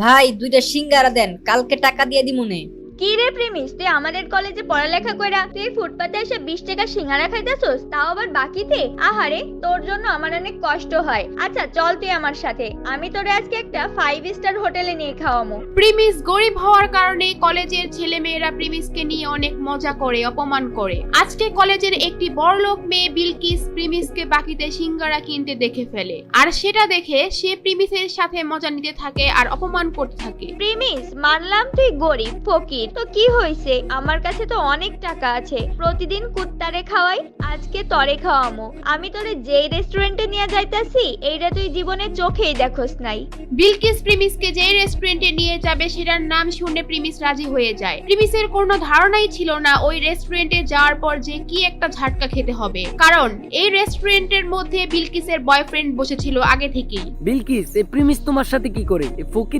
ভাই 2টা সিঙ্গারা দেন, কালকে টাকা দিয়ে দিমুনে। কি রে প্রেমিস, তুই আমাদের কলেজে পড়ালেখা কইরা তুই ফুটপাতে এসে 20 টাকা সিঙ্গারা খাইতেছস, তাও আবার বাকিতে? আহারে, তোর জন্য আমার অনেক কষ্ট হয়। আচ্ছা চল তুই আমার সাথে, আমি তোরে আজকে একটা 5 স্টার হোটেলে নিয়ে খাওয়ামু। প্রিমিস গরিব হওয়ার কারণে কলেজের ছেলেমেয়েরা প্রিমিসকে নিয়ে অনেক মজা করে, অপমান করে। আজকে কলেজের একটি বড়লোক মেয়ে বিলকিস প্রিমিসকে বাকিতে সিঙ্গারা কিনতে দেখে ফেলে, আর সেটা দেখে সে প্রিমিসের সাথে মজা নিতে থাকে আর অপমান করতে থাকে। প্রেমিস, মানলাম তুই গরিব ফকির, তো কি হইছে? আমার কাছে তো অনেক টাকা আছে, প্রতিদিন কুত্তারে খাওয়াই, আজকে তরে খাওয়ামু। আমি তোরে যেই রেস্টুরেন্টে নিয়ে যাইতাছি এইটা তুই জীবনে চোখেই দেখোস নাই। বিলকিস প্রিমিসকে যে রেস্টুরেন্টে নিয়ে যাবে সেটার নাম শুনে প্রিমিস রাজি হয়ে যায়। প্রিমিসের কোনো ধারণাই ছিল না ওই রেস্টুরেন্টে যাওয়ার পর যে কি একটা ঝাটকা খেতে হবে, কারণ এই রেস্টুরেন্টের মধ্যে বিলকিসের বয়ফ্রেন্ড বসেছিল আগে থেকেই। বিলকিস, এই প্রিমিস তোমার সাথে কি করে? এই ফকির